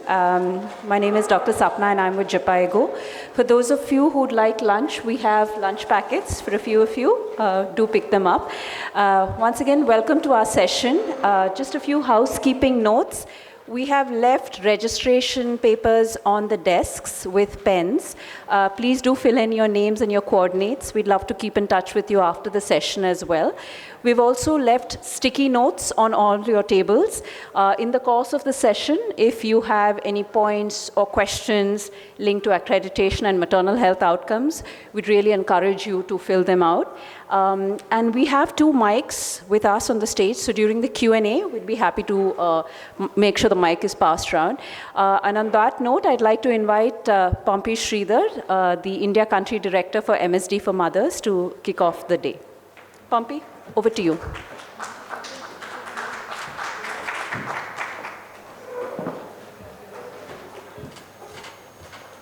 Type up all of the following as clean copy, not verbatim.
My name is Dr. Sapna and I'm with Japaigo. For those of you who'd like lunch, we have lunch packets for a few of you. Do pick them up. Once again, welcome to our session. Just a few housekeeping notes. We have left registration papers on the desks with pens. Please do fill in your names and your coordinates. We'd love to keep in touch with you after the session as well. We've also left sticky notes on all your tables. In the course of the session, if you have any points or questions linked to accreditation and maternal health outcomes, we'd really encourage you to fill them out. And we have 2 mics with us on the stage, so during the Q&A, we'd be happy to make sure the mic is passed around. And on that note, I'd like to invite Pompey Sridhar, the India Country Director for MSD for Mothers, to kick off the day. Pompey, over to you.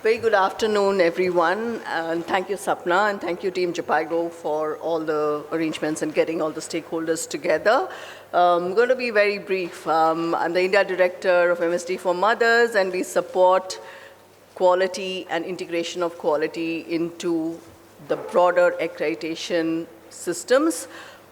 Very good afternoon, everyone, and thank you, Sapna, and thank you, Team Japaigo, for all the arrangements and getting all the stakeholders together. I'm going to be very brief. I'm the India Director of MSD for Mothers, and we support quality and integration of quality into the broader accreditation systems.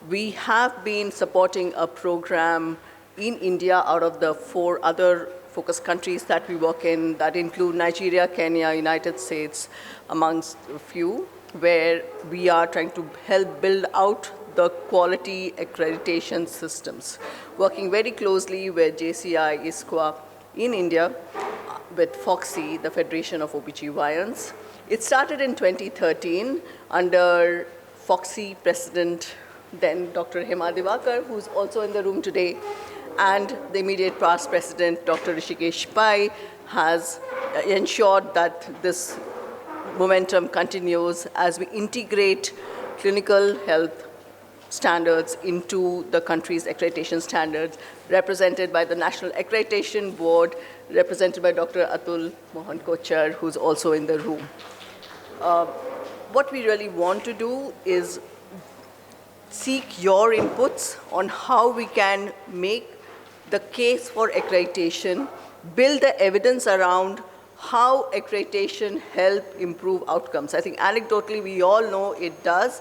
We have been supporting a program in India out of the 4 other focus countries that we work in that include Nigeria, Kenya, United States, amongst a few, where we are trying to help build out the quality accreditation systems, working very closely with JCI, ISQA in India, with FOXI, the Federation of OBGYNs. It started in 2013 under FOXI President, then Dr. Hema Divakar, who's also in the room today, and the immediate past president, Dr. Rishikesh Pai, has ensured that this momentum continues as we integrate clinical health standards into the country's accreditation standards, represented by the National Accreditation Board, represented by Dr. Atul Mohan Kochar, who's also in the room. What we really want to do is seek your inputs on how we can make the case for accreditation, build the evidence around how accreditation help improve outcomes. I think anecdotally we all know it does,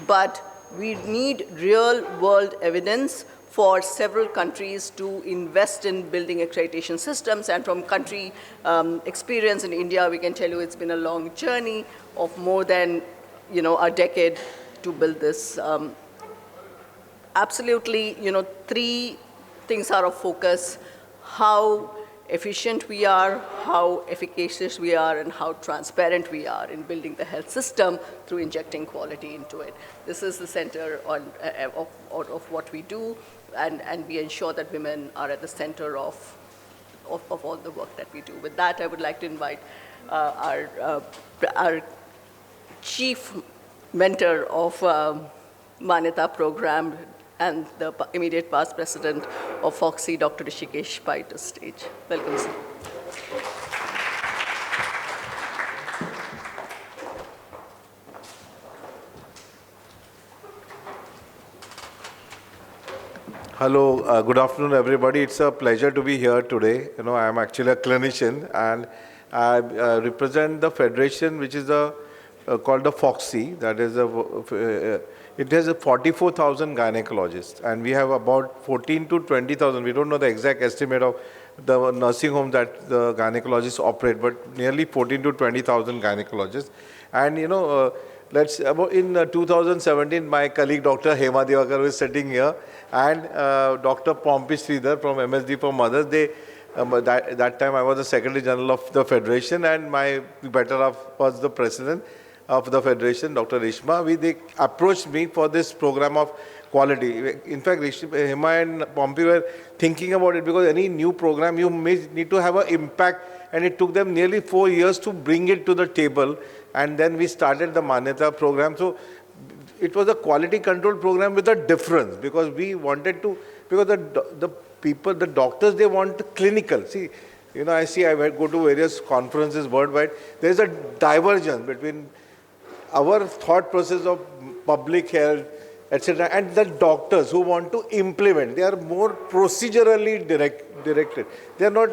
but we need real-world evidence for several countries to invest in building accreditation systems. And from country experience in India, we can tell you it's been a long journey of more than a decade to build this. Absolutely, 3 things are of focus: how efficient we are, how efficacious we are, and how transparent we are in building the health system through injecting quality into it. This is the center of what we do, and we ensure that women are at the center of all the work that we do. With that, I would like to invite our chief mentor of Manyata program and the immediate past president of FOXI, Dr. Rishikesh Pai, to stage. Welcome, sir. Hello, good afternoon, everybody. It's a pleasure to be here today. I am actually a clinician, and I represent the federation, which is called the FOXI. That is it has 44,000 gynecologists, and we have about 14 to 20,000. We don't know the exact estimate of the nursing home that the gynecologists operate, but nearly 14 to 20,000 gynecologists. And in 2017, my colleague Dr. Hema Divakar was sitting here, and Dr. Pompey Sridhar from MSD for Mothers. That time I was the Secretary General of the Federation, and my better half was the President of the Federation, Dr. Rishma. They approached me for this program of quality. In fact, Hema and Pompey were thinking about it, because any new program, you may need to have an impact, and it took them nearly 4 years to bring it to the table, and then we started the Manyata program. So it was a quality control program with a difference, because we wanted to, because the doctors, they want clinical. See, I go to various conferences worldwide. There is a divergence between our thought process of public health, etc., and the doctors who want to implement. They are more procedurally directed. They are not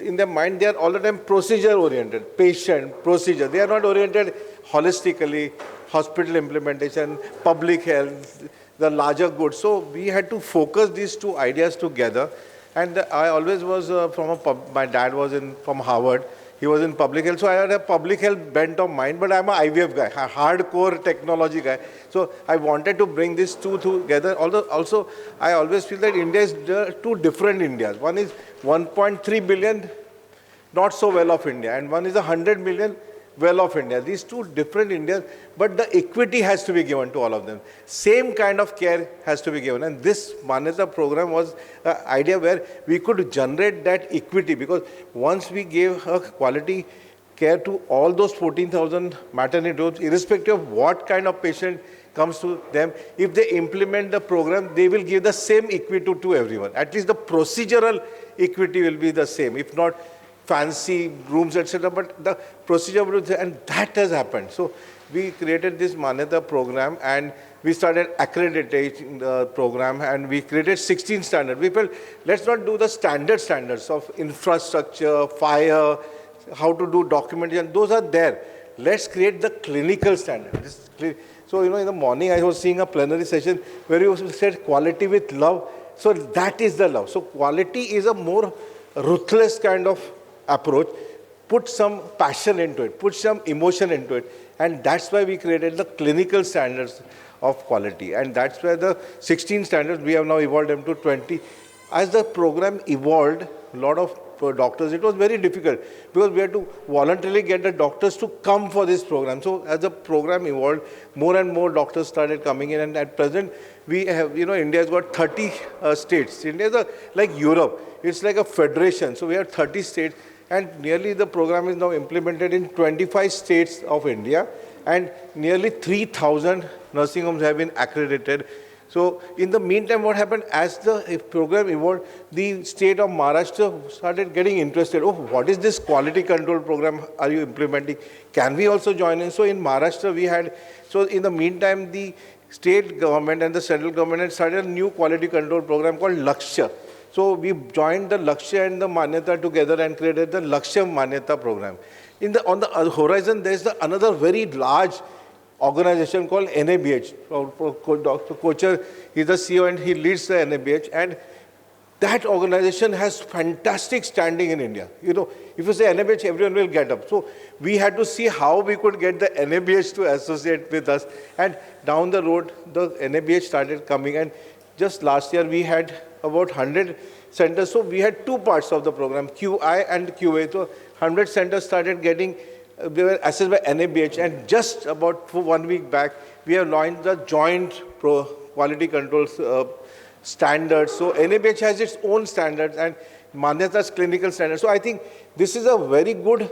in their mind, they are all the time procedure-oriented, patient, procedure. They are not oriented holistically, hospital implementation, public health, the larger good. So we had to focus these two ideas together. And I always was my dad was from Harvard. He was in public health, so I had a public health bent of mind, but I'm an IVF guy, a hardcore technology guy. So I wanted to bring these two together. Although also, I always feel that India is two different Indias. One is 1.3 billion, not so well off India, and one is 100 million, well off India. These two different Indias, but the equity has to be given to all of them. Same kind of care has to be given. And this Manyata program was an idea where we could generate that equity, because once we gave a quality care to all those 14,000 maternity rooms, irrespective of what kind of patient comes to them, if they implement the program, they will give the same equity to everyone. At least the procedural equity will be the same, if not fancy rooms, etc., but the procedure, and that has happened. So we created this Manyata program, and we started accrediting the program, and we created 16 standards. We felt, let's not do the standards of infrastructure, fire, how to do documentation. Those are there. Let's create the clinical standards. So, in the morning I was seeing a plenary session where you said quality with love. So that is the love. So quality is a more ruthless kind of approach. Put some passion into it, put some emotion into it, and that's why we created the clinical standards of quality. And that's where the 16 standards, we have now evolved them to 20. As the program evolved, a lot of doctors, it was very difficult because we had to voluntarily get the doctors to come for this program. So as the program evolved, more and more doctors started coming in, and at present we have, India has got 30 states. India is like Europe. It's like a federation. So we have 30 states, and nearly the program is now implemented in 25 states of India, and nearly 3,000 nursing homes have been accredited. So in the meantime, what happened, as the program evolved, the state of Maharashtra started getting interested. Oh, what is this quality control program are you implementing? Can we also join in? So in Maharashtra, we had, so in the meantime, the state government and the central government had started a new quality control program called Lakshya. So we joined the Lakshya and the Manyata together and created the Lakshya Manyata program. On the horizon, there is another very large organization called NABH. Dr. Kocher is the CEO and he leads the NABH. And that organization has fantastic standing in India. If you say NABH, everyone will get up. So we had to see how we could get the NABH to associate with us. And down the road, the NABH started coming. And just last year, we had about 100 centers. So we had two parts of the program, QI and QA. So 100 centers started getting, they were assessed by NABH. And just about 1 week back, we have launched the joint quality controls standards. So NABH has its own standards and Manyata's clinical standards. So I think this is a very good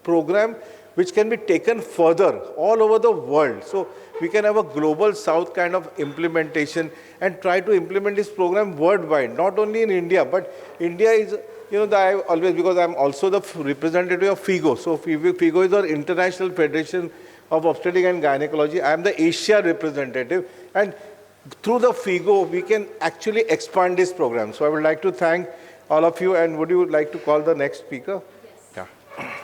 program which can be taken further all over the world. So we can have a global south kind of implementation and try to implement this program worldwide, not only in India, but India is, I always, because I'm also the representative of FIGO. So FIGO is our International Federation of Obstetrics and Gynecology. I am the Asia representative, and through the FIGO, we can actually expand this program. So I would like to thank all of you, and would you like to call the next speaker? Yes. Yeah.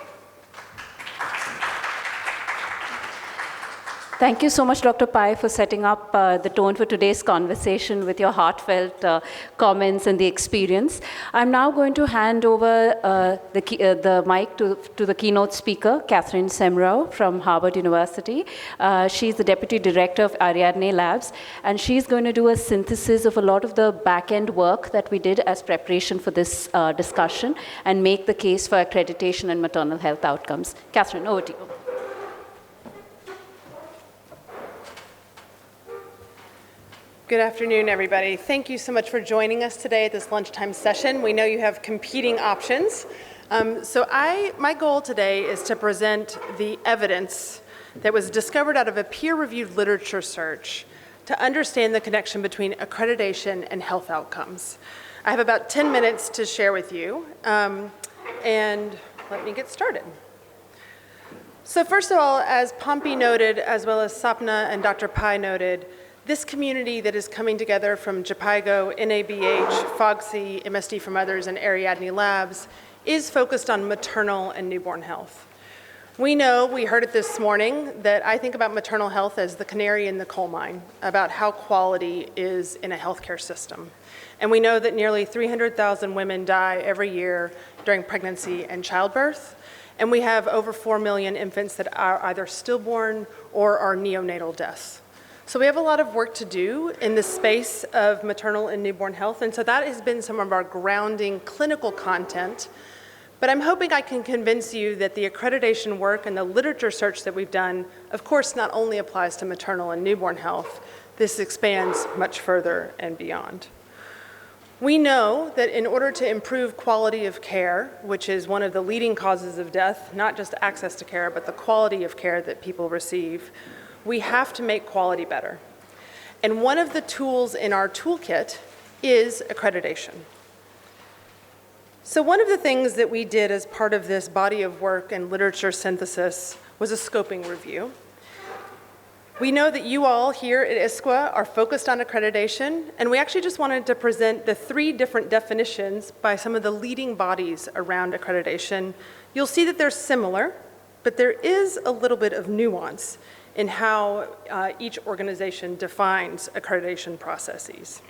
Thank you so much, Dr. Pai, for setting up the tone for today's conversation with your heartfelt comments and the experience. I'm now going to hand over the mic to the keynote speaker, Catherine Semrau from Harvard University. She's the Deputy Director of Ariadne Labs, and she's going to do a synthesis of a lot of the back-end work that we did as preparation for this discussion and make the case for accreditation and maternal health outcomes. Catherine, over to you. Good afternoon, everybody. Thank you so much for joining us today at this lunchtime session. We know you have competing options. My goal today is to present the evidence that was discovered out of a peer-reviewed literature search to understand the connection between accreditation and health outcomes. I have about 10 minutes to share with you, and let me get started. So first of all, as Pompey noted, as well as Sapna and Dr. Pai noted, this community that is coming together from JPIGO, NABH, FOGSI, MSD from others, and Ariadne Labs is focused on maternal and newborn health. We know, we heard it this morning, that I think about maternal health as the canary in the coal mine, about how quality is in a healthcare system. And we know that nearly 300,000 women die every year during pregnancy and childbirth. And we have over 4 million infants that are either stillborn or are neonatal deaths. So we have a lot of work to do in the space of maternal and newborn health. And so that has been some of our grounding clinical content. But I'm hoping I can convince you that the accreditation work and the literature search that we've done, of course, not only applies to maternal and newborn health, this expands much further and beyond. We know that in order to improve quality of care, which is one of the leading causes of death, not just access to care, but the quality of care that people receive, we have to make quality better. And one of the tools in our toolkit is accreditation. So one of the things that we did as part of this body of work and literature synthesis was a scoping review. We know that you all here at ISQA are focused on accreditation, and we actually just wanted to present the 3 different definitions by some of the leading bodies around accreditation. You'll see that they're similar, but there is a little bit of nuance in how each organization defines accreditation processes.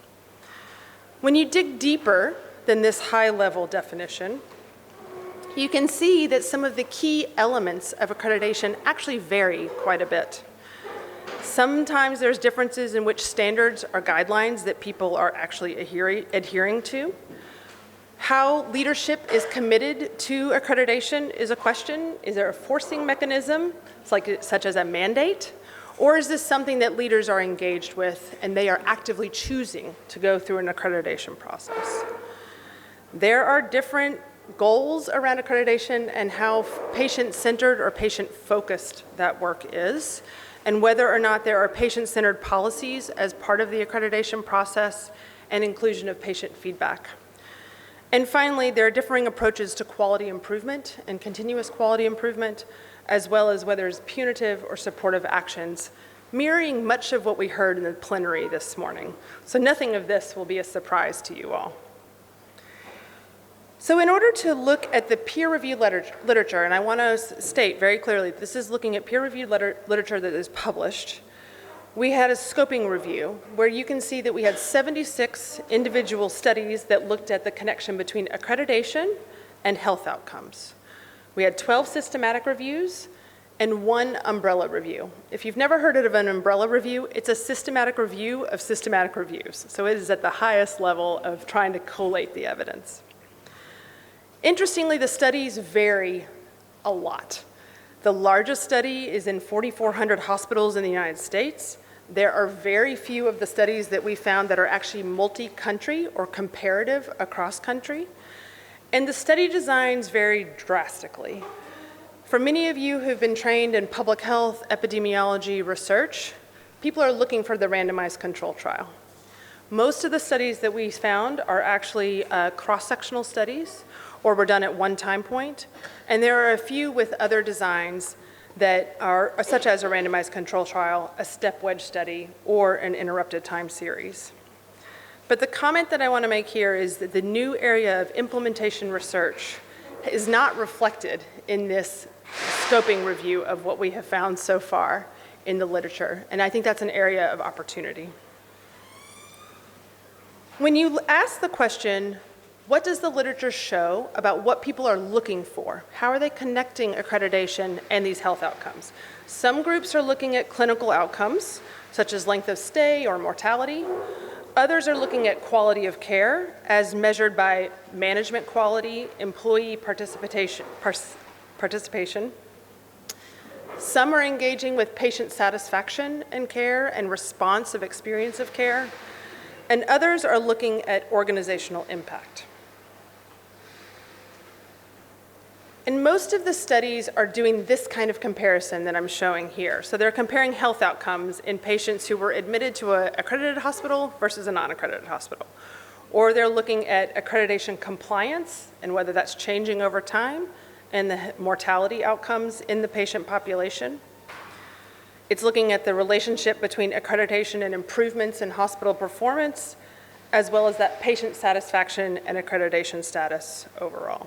When you dig deeper than this high-level definition, you can see that some of the key elements of accreditation actually vary quite a bit. Sometimes there's differences in which standards or guidelines that people are actually adhering to. How leadership is committed to accreditation is a question. Is there a forcing mechanism, such as a mandate? Or is this something that leaders are engaged with and they are actively choosing to go through an accreditation process? There are different goals around accreditation and how patient-centered or patient-focused that work is, and whether or not there are patient-centered policies as part of the accreditation process and inclusion of patient feedback. And finally, there are differing approaches to quality improvement and continuous quality improvement, as well as whether it's punitive or supportive actions, mirroring much of what we heard in the plenary this morning. So nothing of this will be a surprise to you all. So in order to look at the peer-reviewed literature, and I want to state very clearly, this is looking at peer-reviewed literature that is published, we had a scoping review where you can see that we had 76 individual studies that looked at the connection between accreditation and health outcomes. We had 12 systematic reviews and 1 umbrella review. If you've never heard of an umbrella review, it's a systematic review of systematic reviews. So it is at the highest level of trying to collate the evidence. Interestingly, the studies vary a lot. The largest study is in 4,400 hospitals in the United States. There are very few of the studies that we found that are actually multi-country or comparative across country. And the study designs vary drastically. For many of you who've been trained in public health, epidemiology, research, people are looking for the randomized control trial. Most of the studies that we found are actually cross-sectional studies, or were done at one time point. And there are a few with other designs that are such as a randomized control trial, a step wedge study, or an interrupted time series. But the comment that I want to make here is that the new area of implementation research is not reflected in this scoping review of what we have found so far in the literature. And I think that's an area of opportunity. When you ask the question, what does the literature show about what people are looking for? How are they connecting accreditation and these health outcomes? Some groups are looking at clinical outcomes, such as length of stay or mortality. Others are looking at quality of care as measured by management quality, employee participation. Some are engaging with patient satisfaction in care and response of experience of care. And others are looking at organizational impact. And most of the studies are doing this kind of comparison that I'm showing here. So they're comparing health outcomes in patients who were admitted to an accredited hospital versus a non-accredited hospital. Or they're looking at accreditation compliance and whether that's changing over time and the mortality outcomes in the patient population. It's looking at the relationship between accreditation and improvements in hospital performance, as well as that patient satisfaction and accreditation status overall.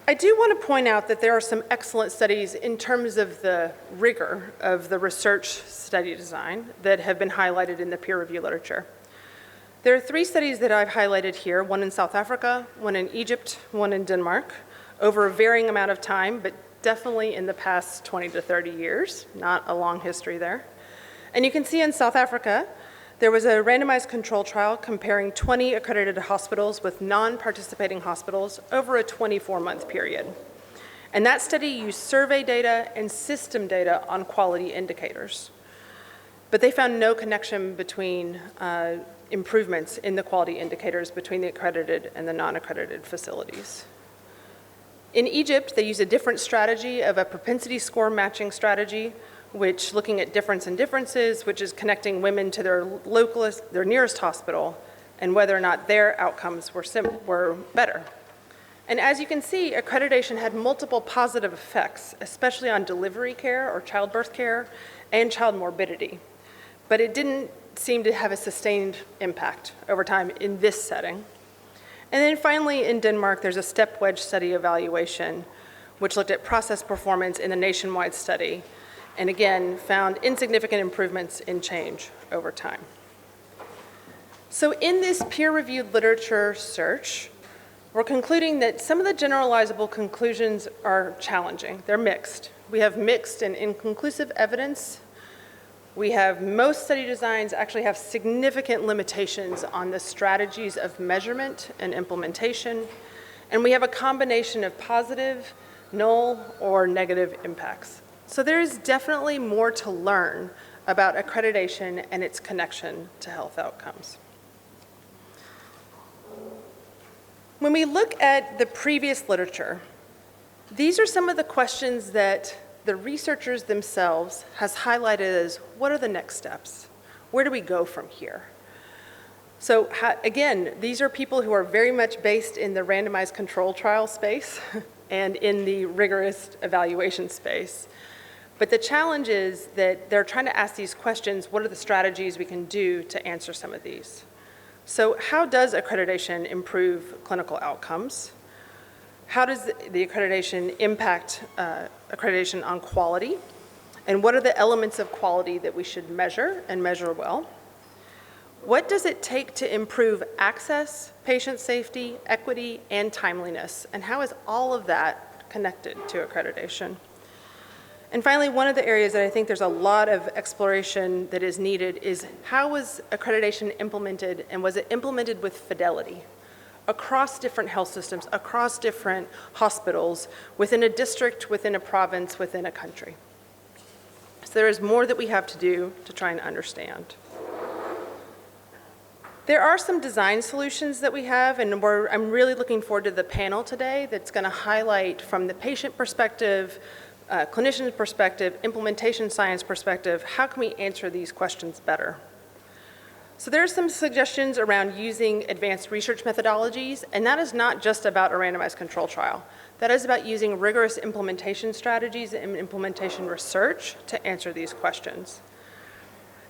I do want to point out that there are some excellent studies in terms of the rigor of the research study design that have been highlighted in the peer review literature. There are 3 studies that I've highlighted here, one in South Africa, one in Egypt, one in Denmark, over a varying amount of time, but definitely in the past 20 to 30 years, not a long history there. And you can see in South Africa, there was a randomized control trial comparing 20 accredited hospitals with non-participating hospitals over a 24-month period. And that study used survey data and system data on quality indicators. But they found no connection between improvements in the quality indicators between the accredited and the non-accredited facilities. In Egypt, they used a different strategy of a propensity score matching strategy, which looking at difference in differences, which is connecting women to their nearest hospital and whether or not their outcomes were better. And as you can see, accreditation had multiple positive effects, especially on delivery care or childbirth care and child morbidity. But it didn't seem to have a sustained impact over time in this setting. And then finally, in Denmark, there's a step wedge study evaluation, which looked at process performance in a nationwide study, and again, found insignificant improvements in change over time. So in this peer-reviewed literature search, we're concluding that some of the generalizable conclusions are challenging. They're mixed. We have mixed and inconclusive evidence. We have most study designs actually have significant limitations on the strategies of measurement and implementation. And we have a combination of positive, null, or negative impacts. So there is definitely more to learn about accreditation and its connection to health outcomes. When we look at the previous literature, these are some of the questions that the researchers themselves has highlighted as, what are the next steps? Where do we go from here? So again, these are people who are very much based in the randomized control trial space and in the rigorous evaluation space. But the challenge is that they're trying to ask these questions, what are the strategies we can do to answer some of these? So how does accreditation improve clinical outcomes? How does the accreditation impact accreditation on quality? And what are the elements of quality that we should measure and measure well? What does it take to improve access, patient safety, equity, and timeliness? And how is all of that connected to accreditation? And finally, one of the areas that I think there's a lot of exploration that is needed is how was accreditation implemented, and was it implemented with fidelity across different health systems, across different hospitals, within a district, within a province, within a country? So there is more that we have to do to try and understand. There are some design solutions that we have, and I'm really looking forward to the panel today that's going to highlight from the patient perspective, clinician perspective, implementation science perspective, how can we answer these questions better? So there are some suggestions around using advanced research methodologies, and that is not just about a randomized control trial. That is about using rigorous implementation strategies and implementation research to answer these questions.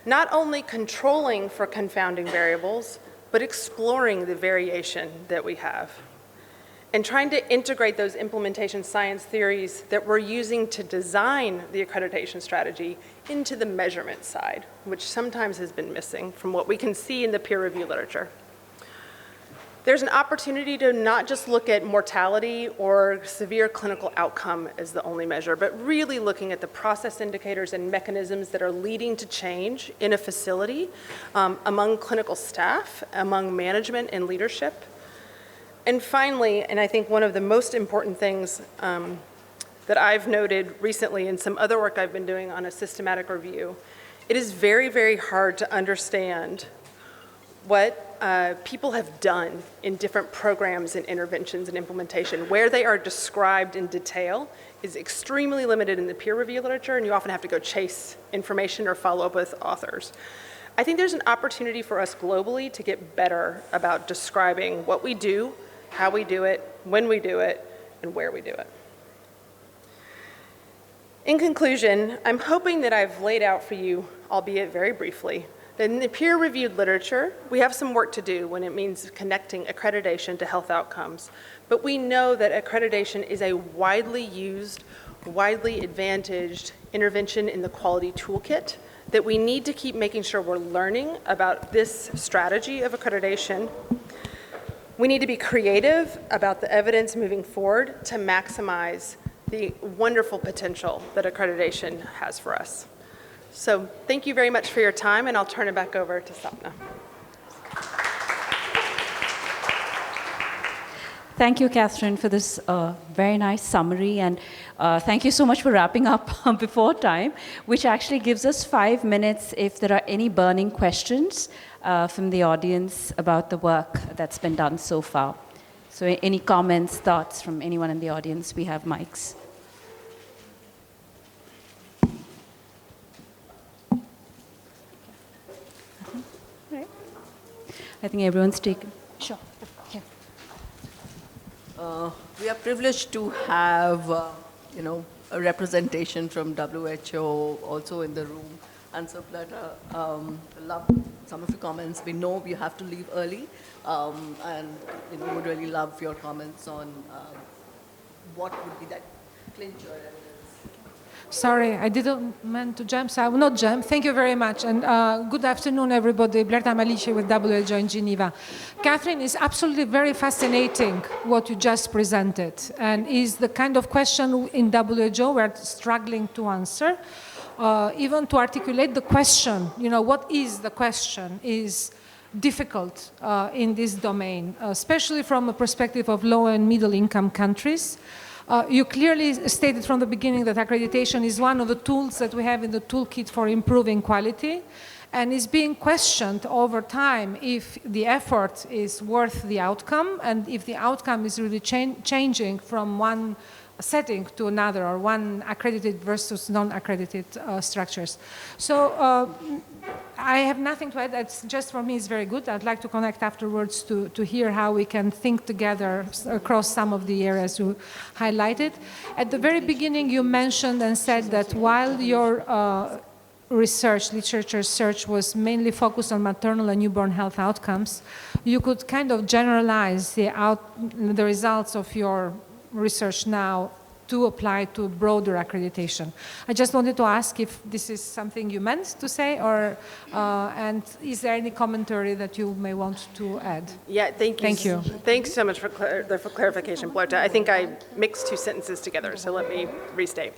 Not only controlling for confounding variables, but exploring the variation that we have, and trying to integrate those implementation science theories that we're using to design the accreditation strategy into the measurement side, which sometimes has been missing from what we can see in the peer review literature. There's an opportunity to not just look at mortality or severe clinical outcome as the only measure, but really looking at the process indicators and mechanisms that are leading to change in a facility among clinical staff, among management and leadership. And finally, and I think one of the most important things that I've noted recently in some other work I've been doing on a systematic review, it is very, very hard to understand what people have done in different programs and interventions and implementation. Where they are described in detail is extremely limited in the peer review literature, and you often have to go chase information or follow up with authors. I think there's an opportunity for us globally to get better about describing what we do, how we do it, when we do it, and where we do it. In conclusion, I'm hoping that I've laid out for you, albeit very briefly, In the peer-reviewed literature, we have some work to do when it means connecting accreditation to health outcomes. But we know that accreditation is a widely used, widely advantaged intervention in the quality toolkit that we need to keep making sure we're learning about this strategy of accreditation. We need to be creative about the evidence moving forward to maximize the wonderful potential that accreditation has for us. So thank you very much for your time, and I'll turn it back over to Sapna. Thank you, Catherine, for this very nice summary, and thank you so much for wrapping up before time, which actually gives us 5 minutes if there are any burning questions from the audience about the work that's been done so far. So any comments, thoughts from anyone in the audience? We have mics. I think everyone's taken. Sure. Okay. We are privileged to have, a representation from WHO also in the room. And so, Plata, love some of your comments. We know you have to leave early, and would really love your comments on what would be that clincher evidence. Sorry, I didn't meant to jump, so I will not jump. Thank you very much, and good afternoon, everybody. Blerta Malice with WHO in Geneva. Catherine, is absolutely very fascinating what you just presented, and is the kind of question in WHO we're struggling to answer. Even to articulate the question, what is the question, is difficult in this domain, especially from a perspective of low and middle income countries. You clearly stated from the beginning that accreditation is one of the tools that we have in the toolkit for improving quality, and is being questioned over time if the effort is worth the outcome, and if the outcome is really changing from one setting to another, or one accredited versus non-accredited structures. So I have nothing to add. That's just, for me, is very good. I'd like to connect afterwards to hear how we can think together across some of the areas you highlighted. At the very beginning, you mentioned and said that while your literature search was mainly focused on maternal and newborn health outcomes, you could kind of generalize the results of your research now to apply to broader accreditation. I just wanted to ask if this is something you meant to say, or and is there any commentary that you may want to add? Yeah, thank you. Thank you. Thanks so much for clarification, Blerta. I think I mixed two sentences together, so let me restate.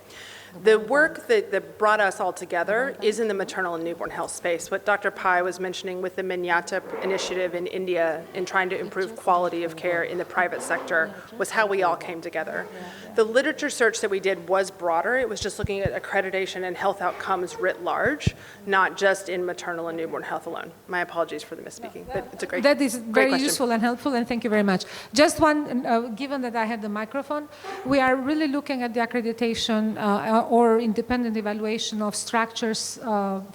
The work that brought us all together is in the maternal and newborn health space. What Dr. Pai was mentioning with the Minyata initiative in India in trying to improve quality of care in the private sector was how we all came together. The literature search that we did was broader. It was just looking at accreditation and health outcomes writ large, not just in maternal and newborn health alone. My apologies for the misspeaking, but it's a great question. That is very useful and helpful, and thank you very much. Just one, given that I had the microphone, we are really looking at the accreditation or independent evaluation of structures,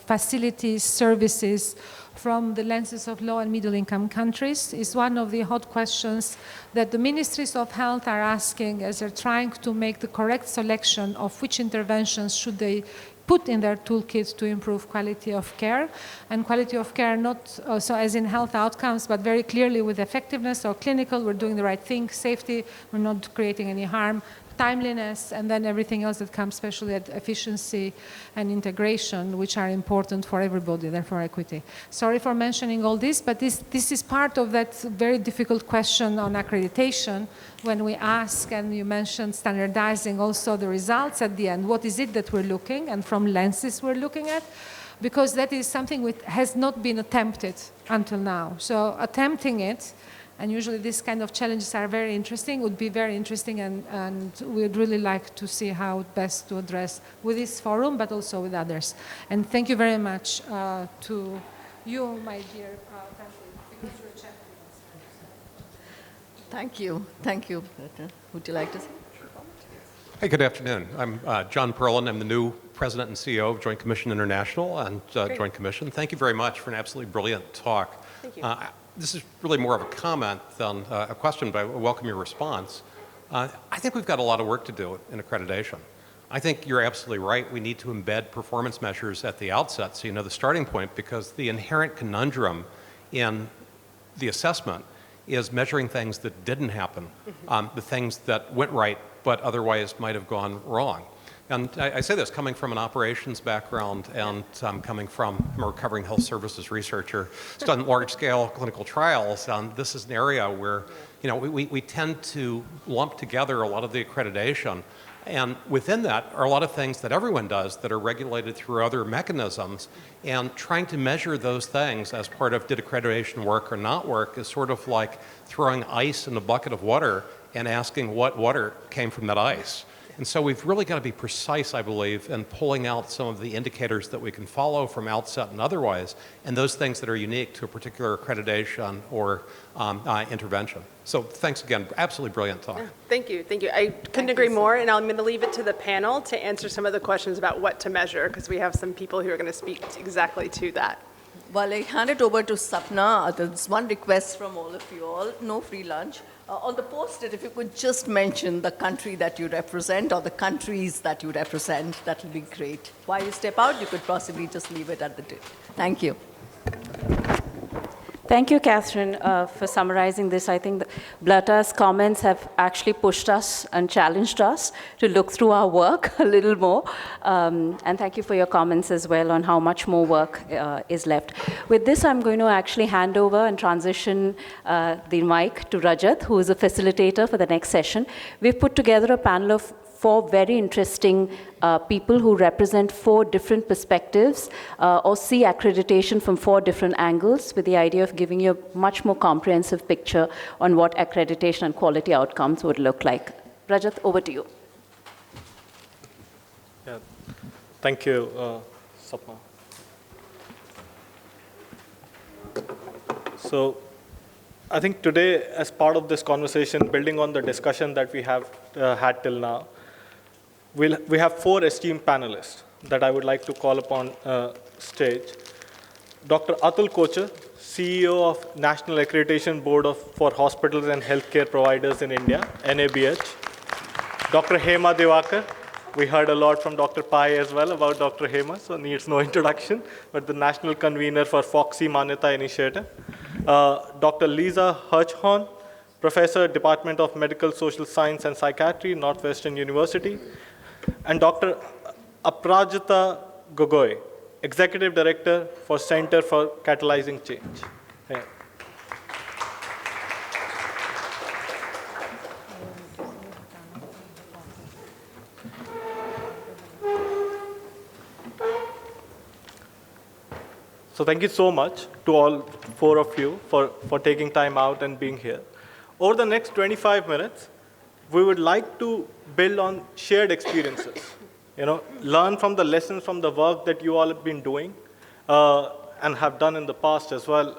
facilities, services from the lenses of low and middle income countries. Is one of the hot questions that the ministries of health are asking as they're trying to make the correct selection of which interventions should they put in their toolkit to improve quality of care, and quality of care not so as in health outcomes, but very clearly with effectiveness or clinical, we're doing the right thing, safety, we're not creating any harm, timeliness, and then everything else that comes, especially at efficiency and integration, which are important for everybody, therefore equity. Sorry for mentioning all this, but this is part of that very difficult question on accreditation when we ask, and you mentioned standardizing also the results at the end. What is it that we're looking, and from lenses we're looking at? Because that is something which has not been attempted until now. So attempting it, and usually these kind of challenges are very interesting, would be very interesting, and we'd really like to see how best to address with this forum, but also with others. And thank you very much to you, my dear Thank you. Thank you. Would you like to say? Hey, good afternoon. I'm John Perlin. I'm the new President and CEO of Joint Commission International and Joint Commission. Thank you very much for an absolutely brilliant talk. Thank you. This is really more of a comment than a question, but I welcome your response. I think we've got a lot of work to do in accreditation. I think you're absolutely right. We need to embed performance measures at the outset so you know the starting point, because the inherent conundrum in the assessment is measuring things that didn't happen, the things that went right but otherwise might have gone wrong. And I say this coming from an operations background and coming from a recovering health services researcher. It's done large-scale clinical trials. This is an area where we tend to lump together a lot of the accreditation. And within that are a lot of things that everyone does that are regulated through other mechanisms. And trying to measure those things as part of did accreditation work or not work is sort of like throwing ice in a bucket of water and asking what water came from that ice. And so we've really got to be precise, I believe, in pulling out some of the indicators that we can follow from outset and otherwise, and those things that are unique to a particular accreditation or intervention. So thanks again. Absolutely brilliant talk. Thank you. Thank you. I couldn't agree more, and I'm going to leave it to the panel to answer some of the questions about what to measure, because we have some people who are going to speak exactly to that. While I hand it over to Sapna, there's one request from all of you all, no free lunch. On the post-it, if you could just mention the country that you represent or the countries that you represent, that will be great. While you step out, you could possibly just leave it at the tip. Thank you. Thank you, Catherine, for summarizing this. I think Blata's comments have actually pushed us and challenged us to look through our work a little more. And thank you for your comments as well on how much more work is left. With this, I'm going to actually hand over and transition the mic to Rajat, who is a facilitator for the next session. We've put together a panel of 4 very interesting people who represent 4 different perspectives or see accreditation from 4 different angles, with the idea of giving you a much more comprehensive picture on what accreditation and quality outcomes would look like. Rajat, over to you. Yeah. Thank you, Sapna. So I think today, as part of this conversation, building on the discussion that we have had till now, we have 4 esteemed panelists that I would like to call upon stage. Dr. Atul Kochar, CEO of National Accreditation Board for Hospitals and Healthcare Providers in India, NABH. Dr. Hema Divakar, we heard a lot from Dr. Pai as well about Dr. Hema, so needs no introduction, but the national convener for FOXI Manyata Initiative. Dr. Lisa Hirschhorn, Professor, Department of Medical Social Science and Psychiatry, Northwestern University. And Dr. Aprajita Gogoi, Executive Director for Center for Catalyzing Change. Yeah. So thank you so much to all 4 of you for taking time out and being here. Over the next 25 minutes, we would like to build on shared experiences, learn from the lessons from the work that you all have been doing and have done in the past as well,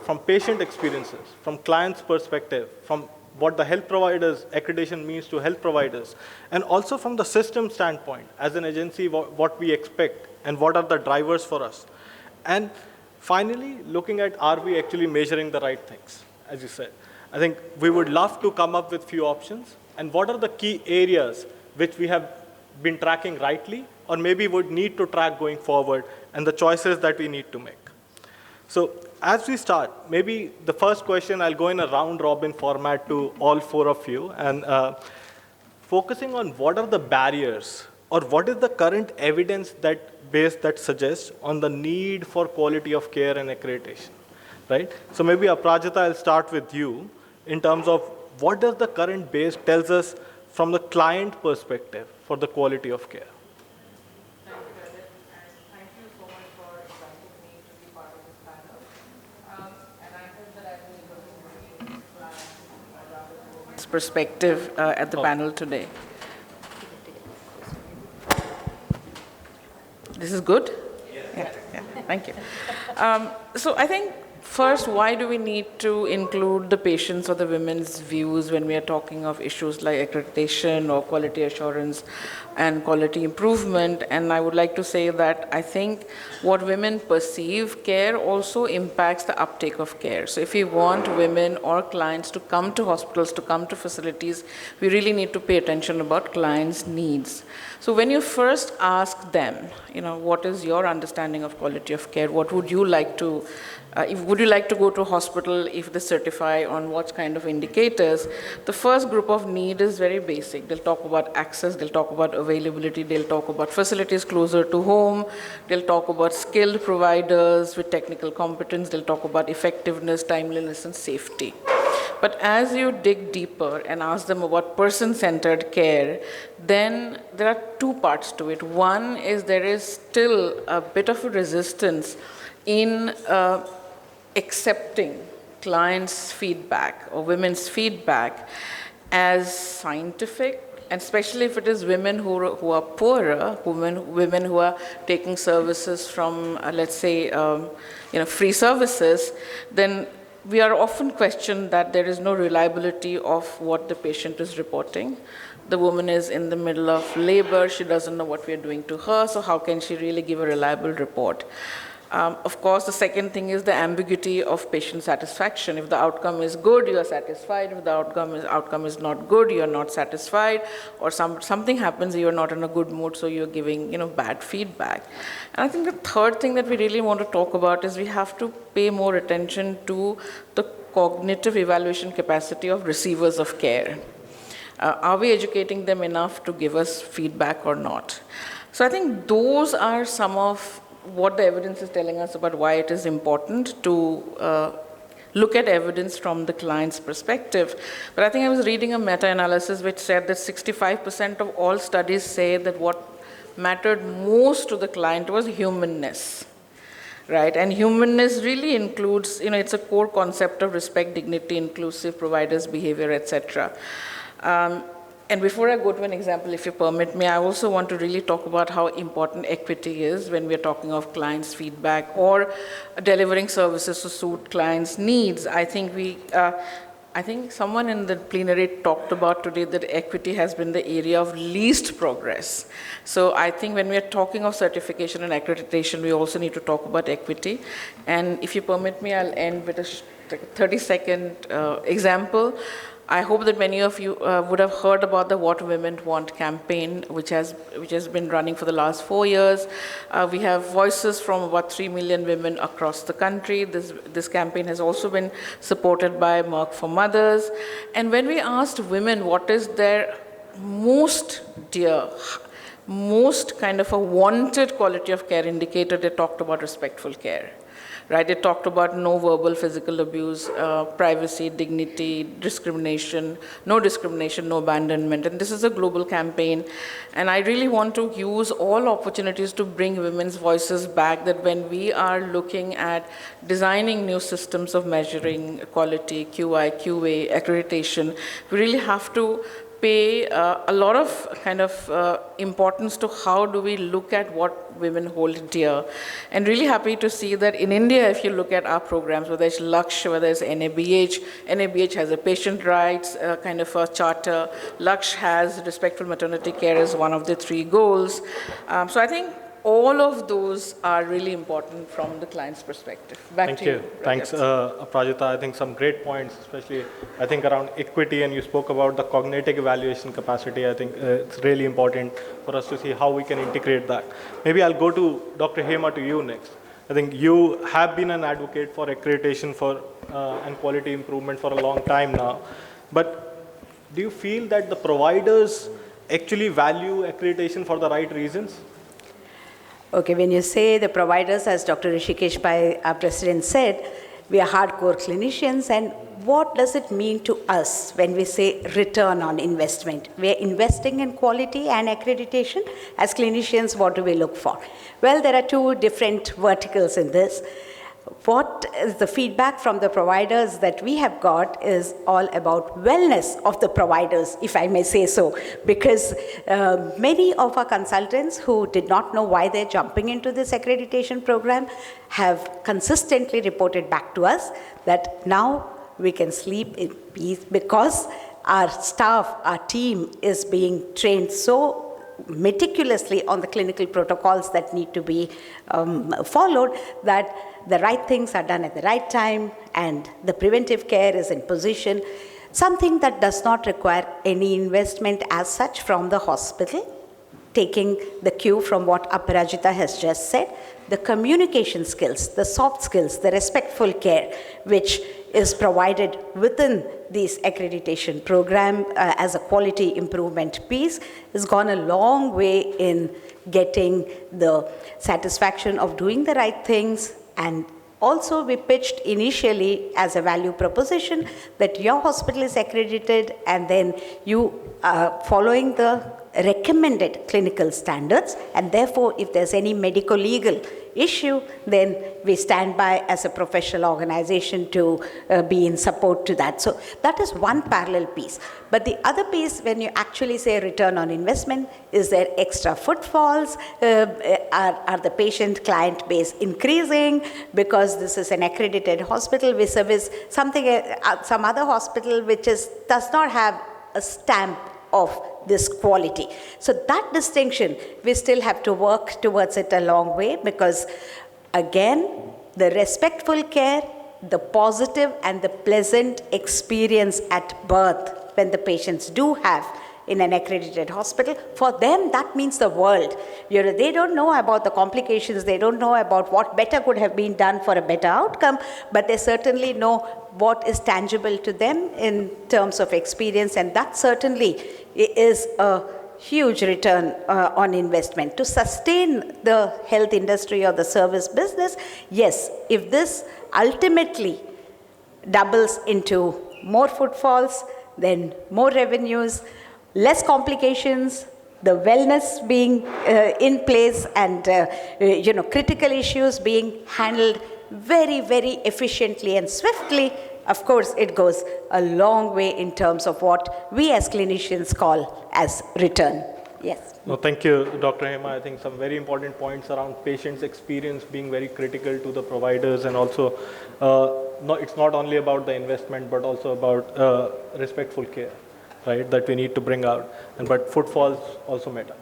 from patient experiences, from clients' perspective, from what the health providers, accreditation means to health providers, and also from the system standpoint, as an agency, what we expect and what are the drivers for us. And finally, looking at, are we actually measuring the right things, as you said. I think we would love to come up with few options, and what are the key areas which we have been tracking rightly, or maybe would need to track going forward, and the choices that we need to make. So as we start, maybe the first question, I'll go in a round-robin format to all 4 of you, and focusing on what are the barriers, or what is the current evidence base that suggests on the need for quality of care and accreditation, right? So maybe Aprajita, I'll start with you in terms of what does the current base tells us from the client perspective for the quality of care. Thank you, Rajat, and thank you so much for inviting me to be part of this panel. And I hope that I will be able to bring clients' perspective at the panel today. This is good? Yeah, thank you. So I think First, why do we need to include the patients or the women's views when we are talking of issues like accreditation or quality assurance and quality improvement? And I would like to say that I think what women perceive care also impacts the uptake of care. So if we want women or clients to come to hospitals, to come to facilities, we really need to pay attention about clients' needs. So when you first ask them, what is your understanding of quality of care? What would you like to would you like to go to a hospital if they certify on what kind of indicators? The first group of need is very basic. They'll talk about access, they'll talk about availability, they'll talk about facilities closer to home, they'll talk about skilled providers with technical competence, they'll talk about effectiveness, timeliness, and safety. But as you dig deeper and ask them about person-centered care, then there are two parts to it. One is there is still a bit of a resistance in accepting clients' feedback or women's feedback as scientific, and especially if it is women who are poorer, women who are taking services from, let's say, free services, then we are often questioned that there is no reliability of what the patient is reporting. The woman is in the middle of labor, she doesn't know what we are doing to her, so how can she really give a reliable report? Of course, the second thing is the ambiguity of patient satisfaction. If the outcome is good, you are satisfied. If the outcome is not good, you are not satisfied. Or something happens, you are not in a good mood, so you're giving bad feedback. And I think the third thing that we really want to talk about is we have to pay more attention to the cognitive evaluation capacity of receivers of care. Are we educating them enough to give us feedback or not? So I think those are some of what the evidence is telling us about why it is important to look at evidence from the client's perspective. But I think I was reading a meta-analysis which said that 65% of all studies say that what mattered most to the client was humanness, right? And humanness really includes, it's a core concept of respect, dignity, inclusive providers' behavior, etc. And before I go to an example, if you permit me, I also want to really talk about how important equity is when we're talking of clients' feedback or delivering services to suit clients' needs. I think someone in the plenary talked about today that equity has been the area of least progress. So I think when we're talking of certification and accreditation, we also need to talk about equity. And if you permit me, I'll end with a 30-second example. I hope that many of you would have heard about the What Women Want campaign, which has been running for the last 4 years. We have voices from about 3 million women across the country. This campaign has also been supported by Merck for Mothers. And when we asked women what is their most dear, most kind of a wanted quality of care indicator, they talked about respectful care. Right? They talked about no verbal physical abuse, privacy, dignity, discrimination, no abandonment. And this is a global campaign. And I really want to use all opportunities to bring women's voices back, that when we are looking at designing new systems of measuring quality, QI, QA, accreditation, we really have to pay a lot of kind of importance to how do we look at what women hold dear. And really happy to see that in India, if you look at our programs, whether it's Laksh, whether it's NABH has a patient rights kind of a charter. Laksh has respectful maternity care as one of the 3 goals. So I think all of those are really important from the client's perspective. Back to you. Thanks, Prajita. I think some great points, especially I think around equity, and you spoke about the cognitive evaluation capacity. I think it's really important for us to see how we can integrate that. Maybe I'll go to Dr. Hema, to you next. I think you have been an advocate for accreditation and quality improvement for a long time now. But do you feel that the providers actually value accreditation for the right reasons? Okay, when you say the providers, as Dr. Rishikesh Pai, our president, said, we are hardcore clinicians, and what does it mean to us when we say return on investment? We are investing in quality and accreditation. As clinicians, what do we look for? Well, there are 2 different verticals in this. what is the feedback from the providers that we have got is all about wellness of the providers, if I may say so, because many of our consultants who did not know why they're jumping into this accreditation program have consistently reported back to us that now we can sleep in peace because our staff, our team is being trained so meticulously on the clinical protocols that need to be followed, that the right things are done at the right time and the preventive care is in position, something that does not require any investment as such from the hospital. Taking the cue from what Aparajita has just said, the communication skills, the soft skills, the respectful care, which is provided within this accreditation program as a quality improvement piece, has gone a long way in getting the satisfaction of doing the right things. And also we pitched initially as a value proposition that your hospital is accredited and then you are following the recommended clinical standards, and therefore if there's any medical legal issue, then we stand by as a professional organization to be in support to that. So that is one parallel piece. But the other piece, when you actually say return on investment, is there extra footfalls? Are the patient-client base increasing because this is an accredited hospital vis-a-vis something, some other hospital which does not have a stamp of this quality. So that distinction, we still have to work towards it a long way, because again, the respectful care, the positive and the pleasant experience at birth when the patients do have in an accredited hospital, for them that means the world. They don't know about the complications, they don't know about what better could have been done for a better outcome, but they certainly know what is tangible to them in terms of experience, and that certainly is a huge return on investment. To sustain the health industry or the service business, yes, if this ultimately doubles into more footfalls, then more revenues, less complications, the wellness being in place, and critical issues being handled very, very efficiently and swiftly, of course, it goes a long way in terms of what we as clinicians call as return. Yes. No, thank you, Dr. Hema. I think some very important points around patients' experience being very critical to the providers, and also it's not only about the investment, but also about respectful care, right, that we need to bring out. But footfalls also matter.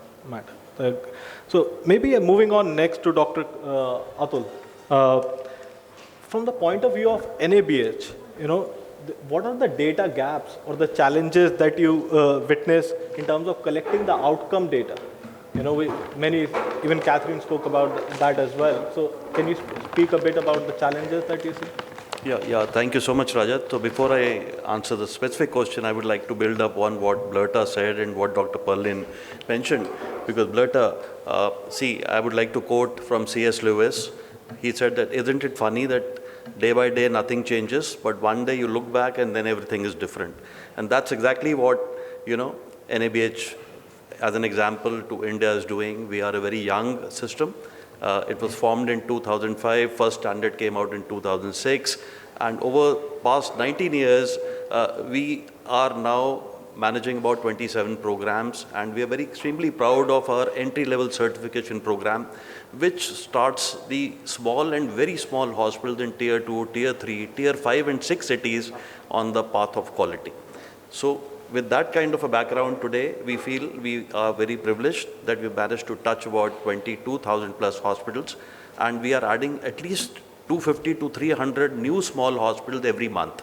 So maybe moving on next to Dr. Atul. From the point of view of NABH, what are the data gaps or the challenges that you witness in terms of collecting the outcome data? Even Catherine spoke about that as well. So can you speak a bit about the challenges that you see? Yeah. Thank you so much, Rajat. So before I answer the specific question, I would like to build up on what Blerta said and what Dr. Perlin mentioned. Because Blerta, I would like to quote from C.S. Lewis. He said that, isn't it funny that day by day nothing changes, but one day you look back and then everything is different. And that's exactly what, NABH, as an example, to India is doing. We are a very young system. It was formed in 2005, first standard came out in 2006, and over past 19 years, we are now managing about 27 programs, and we are very extremely proud of our entry-level certification program, which starts the small and very small hospitals in Tier 2, Tier 3, Tier 5 and 6 cities on the path of quality. So with that kind of a background today, we feel we are very privileged that we managed to touch about 22,000 plus hospitals, and we are adding at least 250 to 300 new small hospitals every month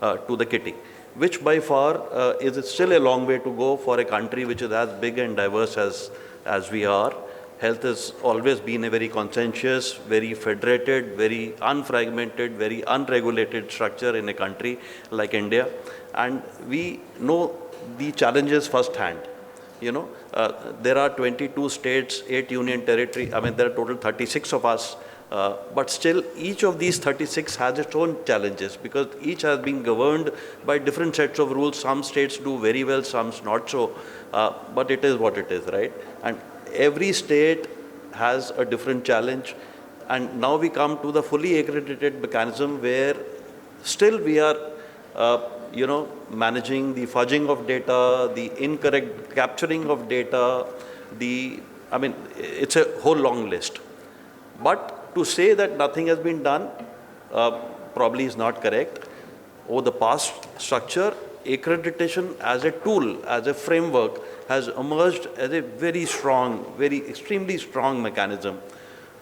to the kitty, which by far is still a long way to go for a country which is as big and diverse as we are. Health has always been a very conscientious, very federated, very unfragmented, very unregulated structure in a country like India. And we know the challenges firsthand. There are 22 states, 8 union territory. There are total 36 of us. But still, each of these 36 has its own challenges, because each has been governed by different sets of rules. Some states do very well, some not so. But it is what it is, right? And every state has a different challenge. And now we come to the fully accredited mechanism where still we are, managing the fudging of data, the incorrect capturing of data, it's a whole long list. But to say that nothing has been done probably is not correct. Over the past structure, accreditation as a tool, as a framework, has emerged as a very strong, extremely strong mechanism,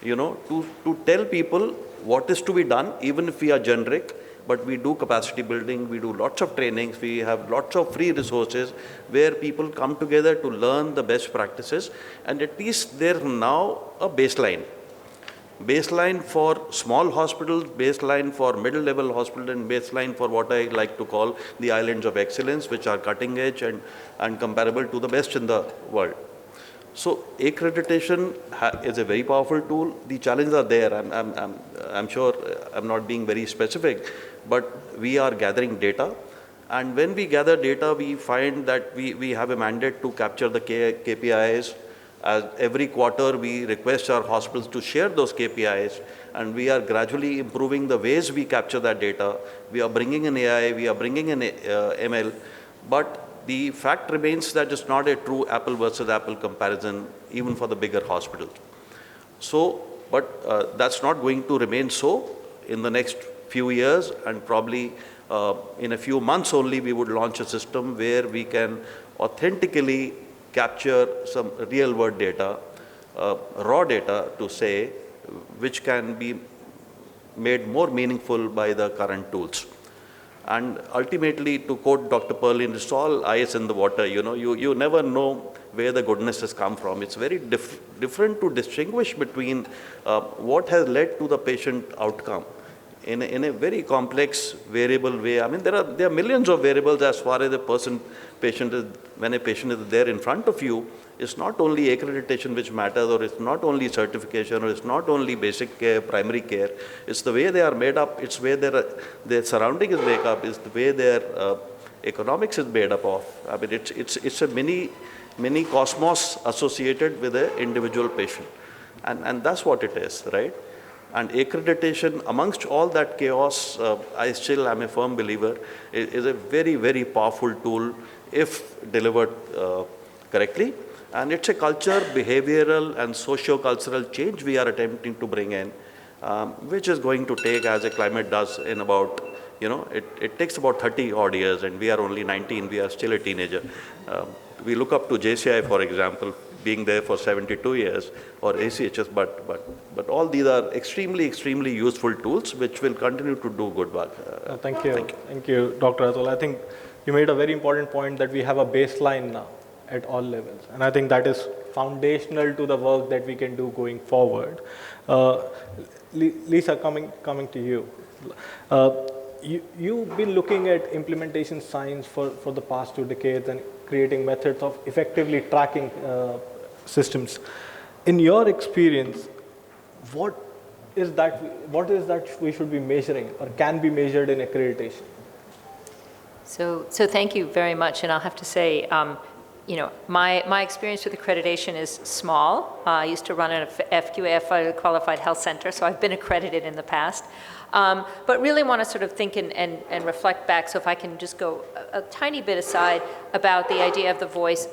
to tell people what is to be done, even if we are generic, but we do capacity building, we do lots of trainings, we have lots of free resources where people come together to learn the best practices, and at least there's now a baseline. Baseline for small hospitals, baseline for middle-level hospitals, and baseline for what I like to call the islands of excellence, which are cutting edge and comparable to the best in the world. So accreditation is a very powerful tool. The challenges are there. I'm sure I'm not being very specific, but we are gathering data. And when we gather data, we find that we have a mandate to capture the KPIs. As every quarter, we request our hospitals to share those KPIs, and we are gradually improving the ways we capture that data. We are bringing in AI, we are bringing in ML, but the fact remains that it's not a true apple versus apple comparison, even for the bigger hospitals. So, but that's not going to remain so in the next few years, and probably in a few months only, we would launch a system where we can authentically capture some real-world data, raw data to say, which can be made more meaningful by the current tools. And ultimately, to quote Dr. Perlin, it's all ice in the water. You never know where the goodness has come from. It's very different to distinguish between what has led to the patient outcome in a very complex variable way. I mean, there are millions of variables as far as when a patient is there in front of you. It's not only accreditation which matters, or it's not only certification, or it's not only basic care, primary care. It's the way they are made up, it's where their surrounding is made up, it's the way their economics is made up of. I mean, it's a mini cosmos associated with an individual patient. And that's what it is, right? And accreditation, amongst all that chaos, I still am a firm believer, is a very, very powerful tool if delivered correctly. And it's a culture, behavioral, and socio-cultural change we are attempting to bring in, which is going to take, as a climate does, in about, it takes about 30 odd years, and we are only 19, we are still a teenager. We look up to JCI, for example, being there for 72 years, or ACHS, but all these are extremely, extremely useful tools which will continue to do good work. Thank you, Dr. Atul. I think you made a very important point that we have a baseline now at all levels, and I think that is foundational to the work that we can do going forward. Lisa, coming to you. You've been looking at implementation science for the past 2 decades and creating methods of effectively tracking systems. In your experience, what is that we should be measuring or can be measured in accreditation? So thank you very much, and I'll have to say, my experience with accreditation is small. I used to run an FQA, Qualified Health Center, so I've been accredited in the past. But really want to sort of think and reflect back. So if I can just go a tiny bit aside about the idea of the voice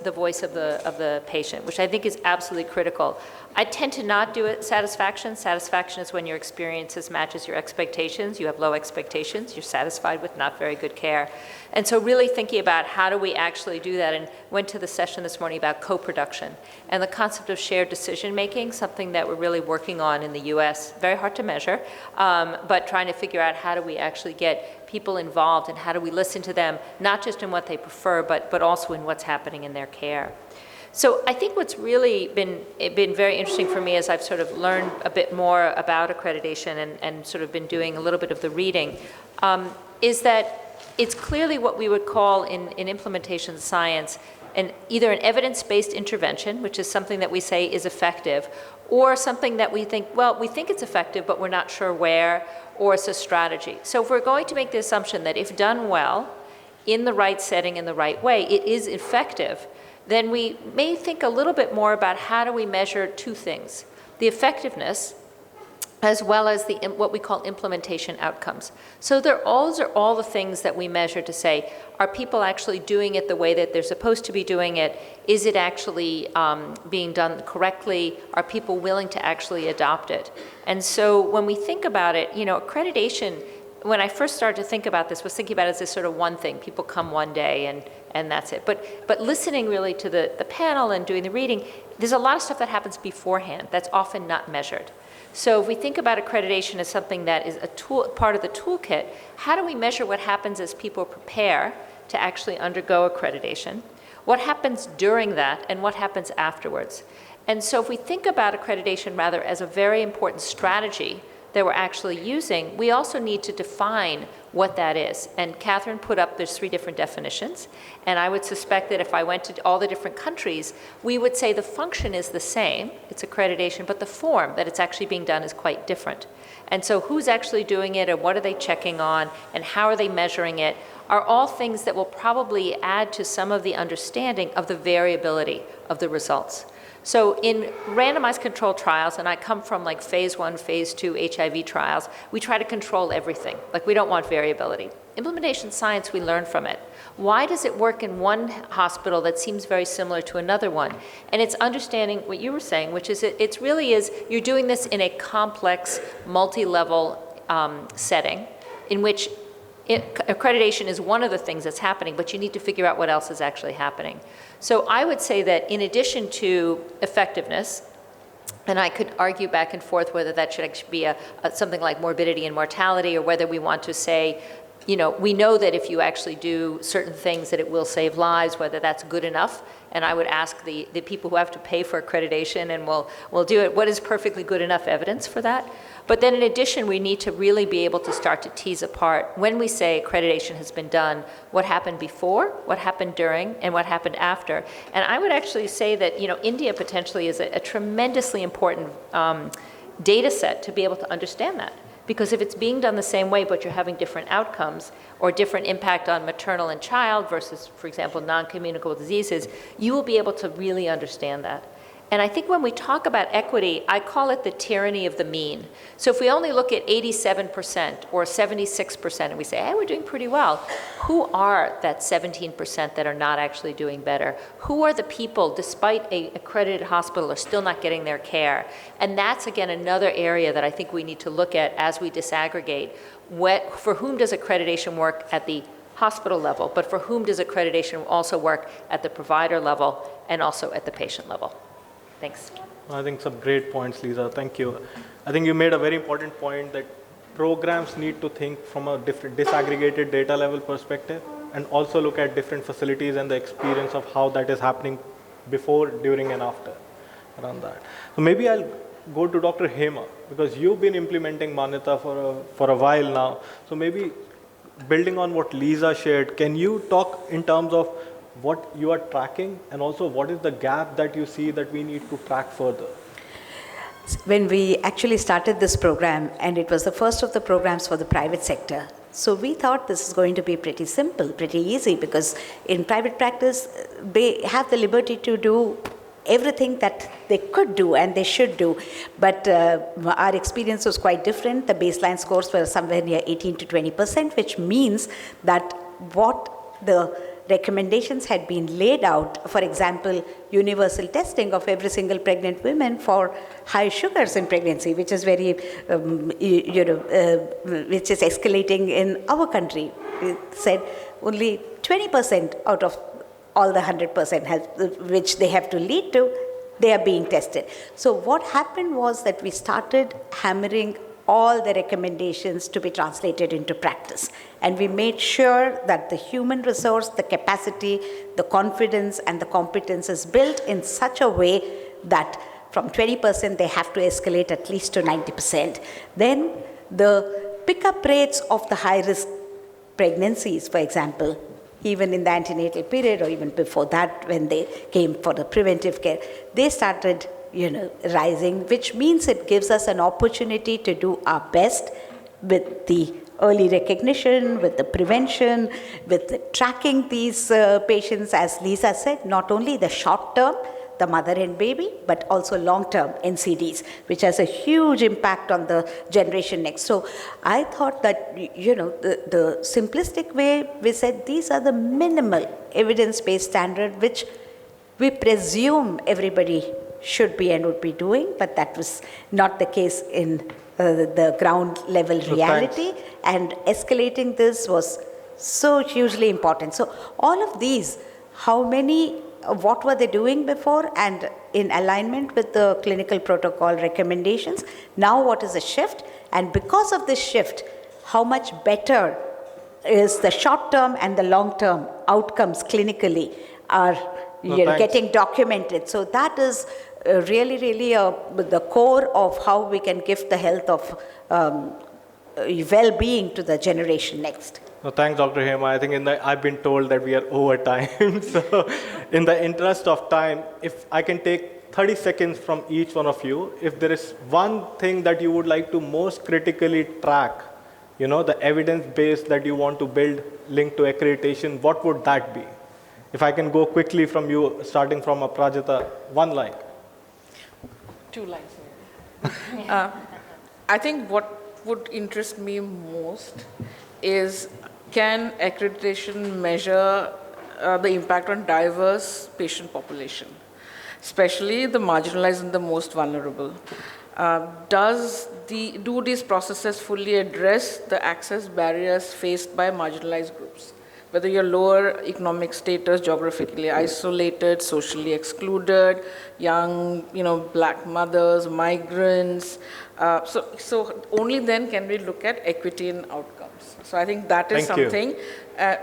of the patient, which I think is absolutely critical. I tend to not do it satisfaction. Satisfaction is when your experiences matches your expectations. You have low expectations. You're satisfied with not very good care. And so really thinking about how do we actually do that, and went to the session this morning about co-production and the concept of shared decision making, something that we're really working on in the US. Very hard to measure, but trying to figure out how do we actually get people involved and how do we listen to them, not just in what they prefer, but also in what's happening in their care. So I think what's really been very interesting for me as I've sort of learned a bit more about accreditation and sort of been doing a little bit of the reading, is that it's clearly what we would call in implementation science either an evidence-based intervention, which is something that we say is effective, or something that we think it's effective, but we're not sure where, or it's a strategy. So if we're going to make the assumption that if done well, in the right setting, in the right way, it is effective, then we may think a little bit more about how do we measure two things. The effectiveness as well as what we call implementation outcomes. So those are all the things that we measure to say, are people actually doing it the way that they're supposed to be doing it? Is it actually being done correctly? Are people willing to actually adopt it? And so when we think about it, accreditation, when I first started to think about this, was thinking about it as this sort of one thing. People come one day and that's it. But listening really to the panel and doing the reading, there's a lot of stuff that happens beforehand that's often not measured. So if we think about accreditation as something that is a tool, part of the toolkit, how do we measure what happens as people prepare to actually undergo accreditation? What happens during that, and what happens afterwards? And so if we think about accreditation rather as a very important strategy that we're actually using, we also need to define what that is. And Catherine put up, there's 3 different definitions. And I would suspect that if I went to all the different countries, we would say the function is the same, it's accreditation, but the form that it's actually being done is quite different. And so who's actually doing it, and what are they checking on, and how are they measuring it, are all things that will probably add to some of the understanding of the variability of the results. So in randomized controlled trials, and I come from like phase 1, phase 2 HIV trials, we try to control everything. Like, we don't want variability. Implementation science, we learn from it. Why does it work in one hospital that seems very similar to another one? And it's understanding what you were saying, which is it really is, you're doing this in a complex, multi-level setting in which accreditation is one of the things that's happening, but you need to figure out what else is actually happening. So I would say that in addition to effectiveness, and I could argue back and forth whether that should actually be something like morbidity and mortality, or whether we want to say, we know that if you actually do certain things that it will save lives, whether that's good enough. And I would ask the people who have to pay for accreditation and will do it, what is perfectly good enough evidence for that? But then in addition, we need to really be able to start to tease apart, when we say accreditation has been done, what happened before, what happened during, and what happened after. And I would actually say that India potentially is a tremendously important data set to be able to understand that. Because if it's being done the same way, but you're having different outcomes or different impact on maternal and child versus, for example, non-communicable diseases, you will be able to really understand that. And I think when we talk about equity, I call it the tyranny of the mean. So if we only look at 87% or 76% and we say, hey, we're doing pretty well, who are that 17% that are not actually doing better? Who are the people, despite an accredited hospital, are still not getting their care? And that's, again, another area that I think we need to look at as we disaggregate. For whom does accreditation work at the hospital level, but for whom does accreditation also work at the provider level and also at the patient level? Thanks. I think some great points, Lisa. Thank you. I think you made a very important point that programs need to think from a different disaggregated data level perspective, and also look at different facilities and the experience of how that is happening before, during, and after around that. So maybe I'll go to Dr. Hema, because you've been implementing Manita for a while now. So maybe building on what Lisa shared, can you talk in terms of what you are tracking, and also what is the gap that you see that we need to track further? When we actually started this program, and it was the first of the programs for the private sector, so we thought this is going to be pretty simple, pretty easy, because in private practice, they have the liberty to do everything that they could do and they should do. But our experience was quite different. The baseline scores were somewhere near 18 to 20%, which means that what the recommendations had been laid out, for example, universal testing of every single pregnant woman for high sugars in pregnancy, which is very, which is escalating in our country. It said only 20% out of all the 100% which they have to lead to, they are being tested. So what happened was that we started hammering all the recommendations to be translated into practice. And we made sure that the human resource, the capacity, the confidence, and the competence is built in such a way that from 20% they have to escalate at least to 90%. Then the pickup rates of the high-risk pregnancies, for example, even in the antenatal period or even before that, when they came for the preventive care, they started rising, which means it gives us an opportunity to do our best with the early recognition, with the prevention, with the tracking these patients, as Lisa said, not only the short term, the mother and baby, but also long-term NCDs, which has a huge impact on the generation next. So I thought that, the simplistic way, we said these are the minimal evidence-based standard which we presume everybody should be and would be doing, but that was not the case in the ground level reality. And escalating this was so hugely important. So all of these, what were they doing before, and in alignment with the clinical protocol recommendations, now what is the shift? And because of this shift, how much better is the short-term and the long-term outcomes clinically are getting documented. So that is really the core of how we can give the health of well-being to the generation next. No, thanks, Dr. Hema. I think I've been told that we are over time. So in the interest of time, if I can take 30 seconds from each one of you, if there is one thing that you would like to most critically track, the evidence base that you want to build linked to accreditation, what would that be? If I can go quickly from you, starting from Aprajita, one line. 2 lines. I think what would interest me most is, can accreditation measure the impact on diverse patient population, especially the marginalized and the most vulnerable? Do these processes fully address the access barriers faced by marginalized groups? Whether you're lower economic status, geographically isolated, socially excluded, young, black mothers, migrants. So only then can we look at equity in outcomes. So I think that is something.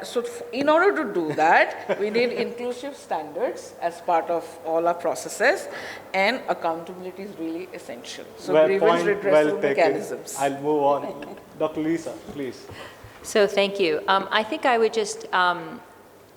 So in order to do that, we need inclusive standards as part of all our processes, and accountability is really essential. So grievance redressal mechanisms. I'll move on. Dr. Lisa, please. So thank you. I think I would just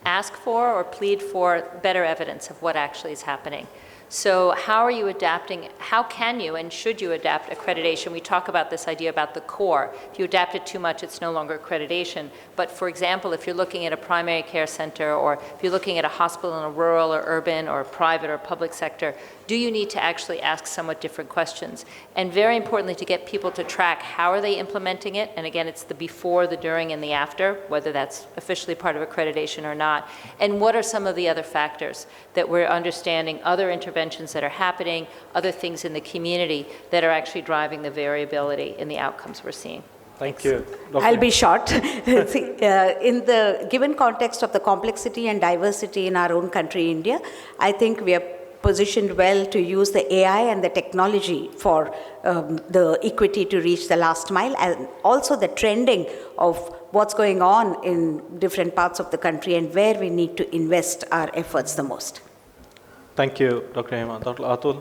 ask for or plead for better evidence of what actually is happening. So how are you adapting? How can you and should you adapt accreditation? We talk about this idea about the core. If you adapt it too much, it's no longer accreditation. But for example, if you're looking at a primary care center, or if you're looking at a hospital in a rural or urban or private or public sector, do you need to actually ask somewhat different questions? And very importantly, to get people to track how are they implementing it. And again, it's the before, the during, and the after, whether that's officially part of accreditation or not. And what are some of the other factors that we're understanding, other interventions that are happening, other things in the community that are actually driving the variability in the outcomes we're seeing. Thank you. I'll be short. See, in the given context of the complexity and diversity in our own country, India, I think we are positioned well to use the AI and the technology for the equity to reach the last mile, and also the trending of what's going on in different parts of the country and where we need to invest our efforts the most. Thank you, Dr. Hema. Dr. Atul?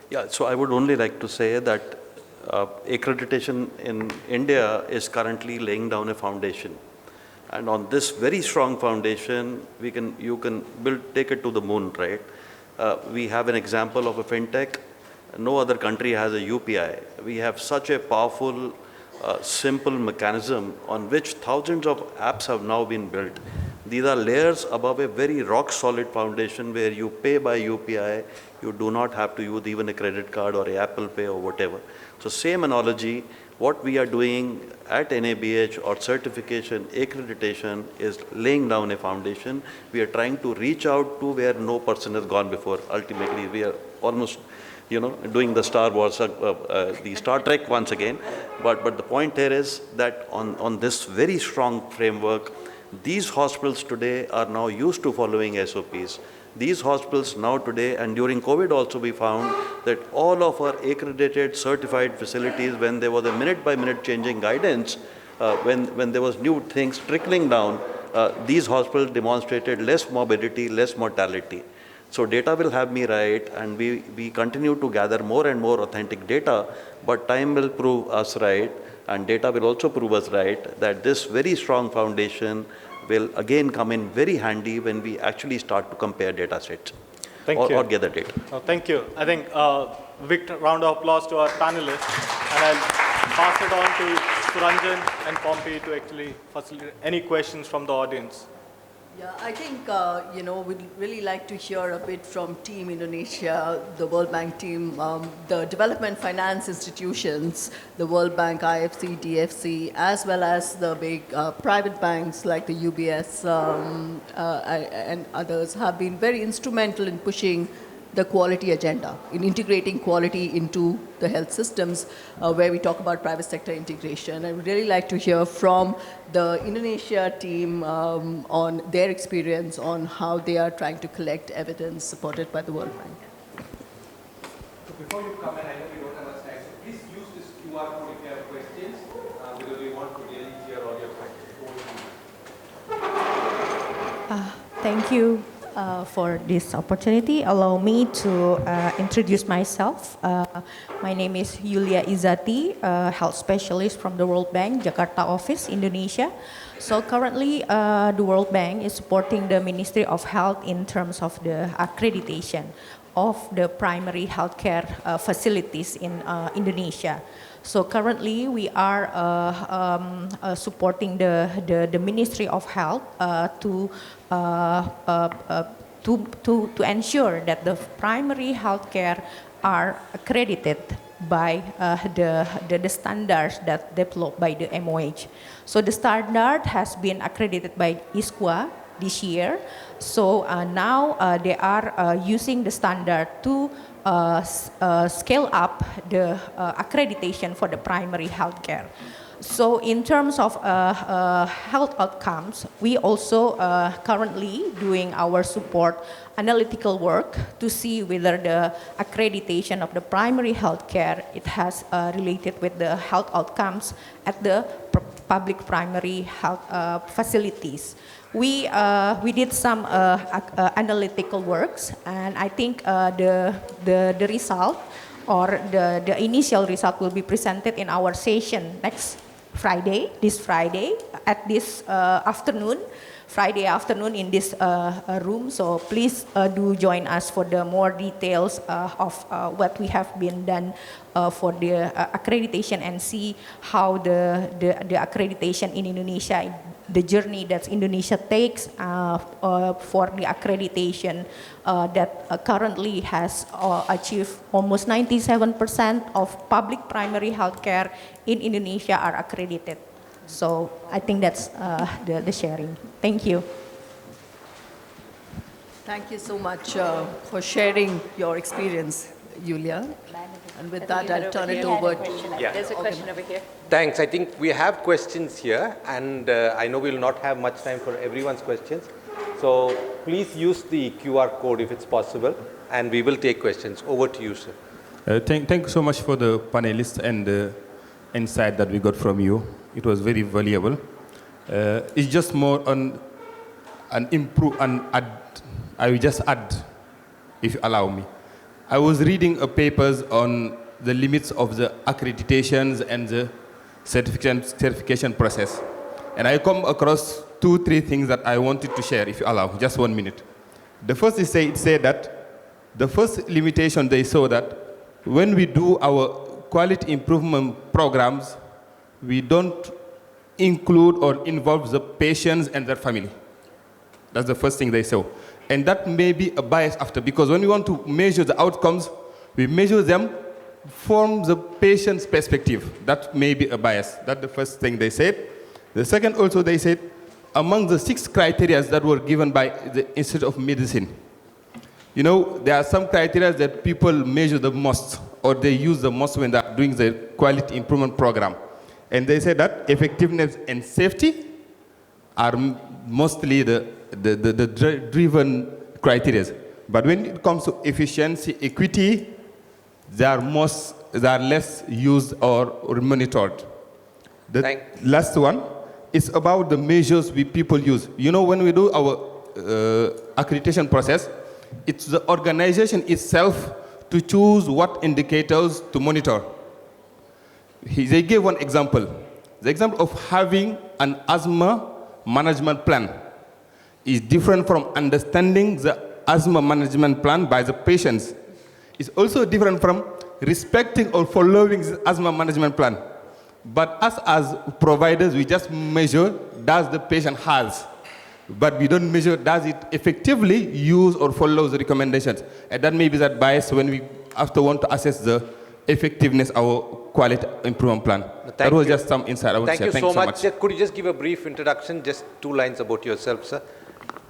Yeah, so I would only like to say that accreditation in India is currently laying down a foundation. And on this very strong foundation, you can take it to the moon, right? We have an example of a fintech. No other country has a UPI. We have such a powerful, simple mechanism on which thousands of apps have now been built. These are layers above a very rock-solid foundation where you pay by UPI. You do not have to use even a credit card or a Apple Pay or whatever. So same analogy, what we are doing at NABH or certification, accreditation is laying down a foundation. We are trying to reach out to where no person has gone before. Ultimately, we are almost, doing the Star Wars, the Star Trek once again. But the point here is that on this very strong framework, these hospitals today are now used to following SOPs. These hospitals now today, and during COVID also we found that all of our accredited, certified facilities, when there was a minute-by-minute changing guidance, when there was new things trickling down, these hospitals demonstrated less morbidity, less mortality. So data will have me right, and we continue to gather more and more authentic data, but time will prove us right, and data will also prove us right, that this very strong foundation will again come in very handy when we actually start to compare data sets or gather data. Oh, thank you. I think big round of applause to our panelists, and I'll pass it on to Suranjan and Pompey to actually facilitate any questions from the audience. Yeah, I think, we'd really like to hear a bit from Team Indonesia, the World Bank team, the development finance institutions, the World Bank, IFC, DFC, as well as the big private banks like the UBS and others have been very instrumental in pushing the quality agenda, in integrating quality into the health systems, where we talk about private sector integration. I would really like to hear from the Indonesia team on their experience on how they are trying to collect evidence supported by the World Bank. So before you come in, I know we don't have much time, so please use this QR code if you have questions, because we want to really hear all your questions. Thank you for this opportunity. Allow me to introduce myself. My name is Yulia Izzati, health specialist from the World Bank, Jakarta office, Indonesia. So currently, the World Bank is supporting the Ministry of Health in terms of the accreditation of the primary healthcare facilities in Indonesia. So currently, we are supporting the Ministry of Health to ensure that the primary healthcare are accredited by the standards that developed by the MOH. So the standard has been accredited by ISQA this year. So now they are using the standard to scale up the accreditation for the primary healthcare. So in terms of health outcomes, we also currently doing our support analytical work to see whether the accreditation of the primary healthcare, it has related with the health outcomes at the public primary health facilities. We did some analytical works, and I think the result or the initial result will be presented in our session next Friday, this Friday, at this Friday afternoon in this room. So please do join us for the more details of what we have been done for the accreditation and see how the accreditation in Indonesia, the journey that Indonesia takes for the accreditation that currently has achieved almost 97% of public primary healthcare in Indonesia are accredited. So I think that's the sharing. Thank you. Thank you so much for sharing your experience, Yulia. And with that, I'll turn it over to... Yeah. There's a question over here. Thanks. I think we have questions here, and I know we will not have much time for everyone's questions. So please use the QR code if it's possible, and we will take questions. Over to you, sir. Thank you so much for the panelists and the insight that we got from you. It was very valuable. It's just more on an improve and add. I will just add, if you allow me. I was reading papers on the limits of the accreditations and the certification process. And I come across 2-3 things that I wanted to share, if you allow, just 1 minute. The first is it said that the first limitation they saw that when we do our quality improvement programs, we don't include or involve the patients and their family. That's the first thing they saw. And that may be a bias after, because when we want to measure the outcomes, we measure them from the patient's perspective. That may be a bias. That's the first thing they said. The second also they said, among the 6 criteria that were given by the Institute of Medicine, you know, there are some criteria that people measure the most, or they use the most when they're doing the quality improvement program. And they say that effectiveness and safety are mostly the driven criteria. But when it comes to efficiency, equity, they are less used or monitored. The last one is about the measures people use. You know, when we do our accreditation process, it's the organization itself to choose what indicators to monitor. They gave one example. The example of having an asthma management plan is different from understanding the asthma management plan by the patients. It's also different from respecting or following the asthma management plan. But us as providers, we just measure, does the patient has? but we don't measure does it effectively use or follow the recommendations. And that may be that bias when we after want to assess the effectiveness of our quality improvement plan. That was just some insight I would share. Thank you so much. Could you just give a brief introduction, just 2 lines about yourself, sir?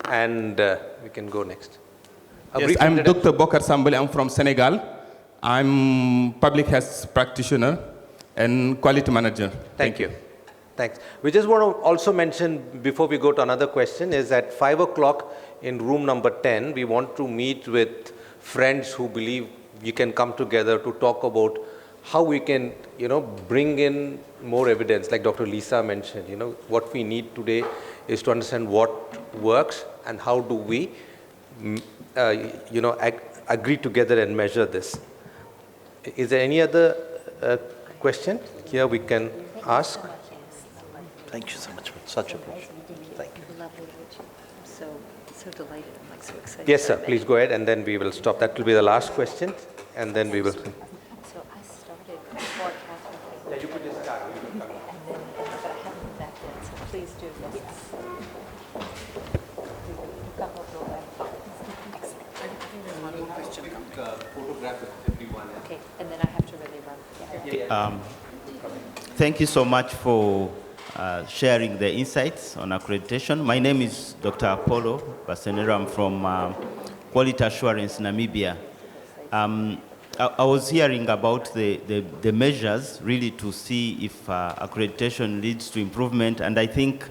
And we can go next. Yes, I'm Dr. Bokar Sambali. I'm from Senegal. I'm public health practitioner and quality manager. Thank you. Thanks. We just want to also mention, before we go to another question, is at 5 o'clock in room number 10, we want to meet with friends who believe we can come together to talk about how we can, bring in more evidence, like Dr. Lisa mentioned. What we need today is to understand what works and how do we, agree together and measure this. Is there any other question here we can ask? Thank you so much for such a pleasure. Thank you. So delighted. I'm so excited. Yes, sir. Please go ahead, and then we will stop. That will be the last question, and then we will. So I started before Catherine. Yeah, you could just start. And then, but I haven't back yet, so please do. Yes. I think there's one more question coming. Photograph with everyone. Okay, and then I have to really run. Thank you so much for sharing the insights on accreditation. My name is Dr. Apollo Basenero. I'm from Quality Assurance, Namibia. I was hearing about the measures really to see if accreditation leads to improvement, and I think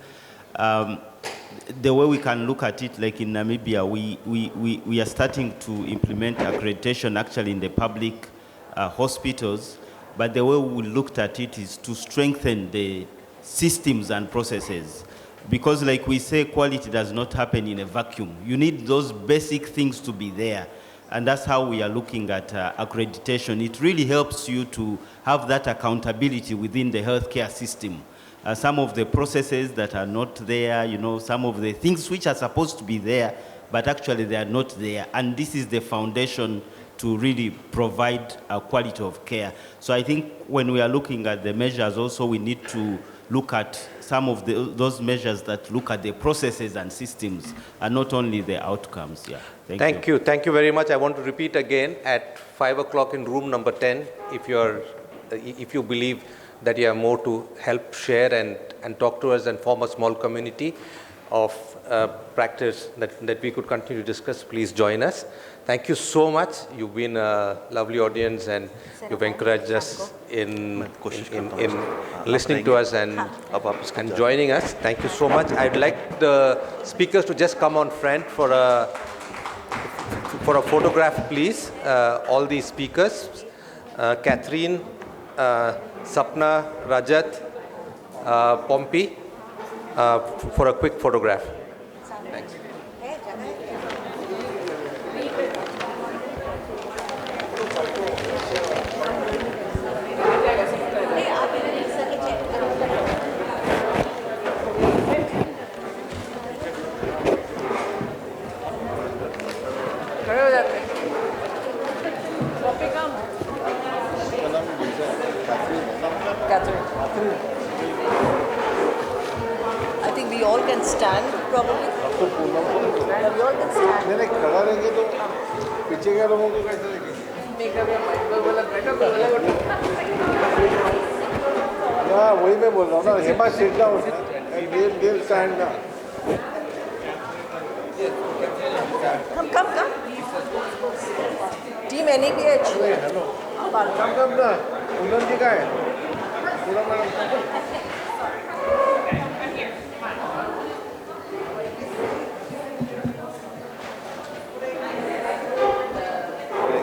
the way we can look at it, like in Namibia, we are starting to implement accreditation actually in the public hospitals, but the way we looked at it is to strengthen the systems and processes. Because like we say, quality does not happen in a vacuum. You need those basic things to be there. And that's how we are looking at accreditation. It really helps you to have that accountability within the healthcare system. Some of the processes that are not there, some of the things which are supposed to be there, but actually they are not there. And this is the foundation to really provide a quality of care. So I think when we are looking at the measures also, we need to look at some of those measures that look at the processes and systems and not only the outcomes. Yeah. Thank you. Thank you very much. I want to repeat again at 5 o'clock in room number 10, if you believe that you have more to help share and talk to us and form a small community of practice that we could continue to discuss, please join us. Thank you so much. You've been a lovely audience and you've encouraged us in listening to us and joining us. Thank you so much. I'd like the speakers to just come on front for a photograph, please. All these speakers, Catherine, Sapna, Rajat, Pompey, for a quick photograph. Thanks. I think we all can stand, probably. Yeah, we all can stand. नहीं खड़ा रहेंगे तो पीछे के लोगों को कैसे देखेंगे? हाँ वही मैं बोल रहा हूँ ना Hema sit down and they'll stand now. Come. Team NABH. Hello. Come ना उन्नत जी का है. पूरा मैडम.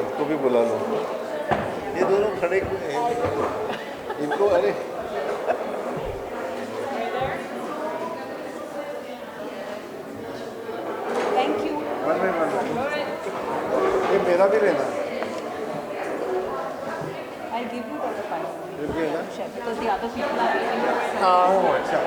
इसको भी बुला लो. ये दोनों खड़े हैं. इनको अरे. Thank you. ये मेरा भी लेना. I'll give you the other part. ये भी है ना? Because the other people are waiting. हाँ अच्छा.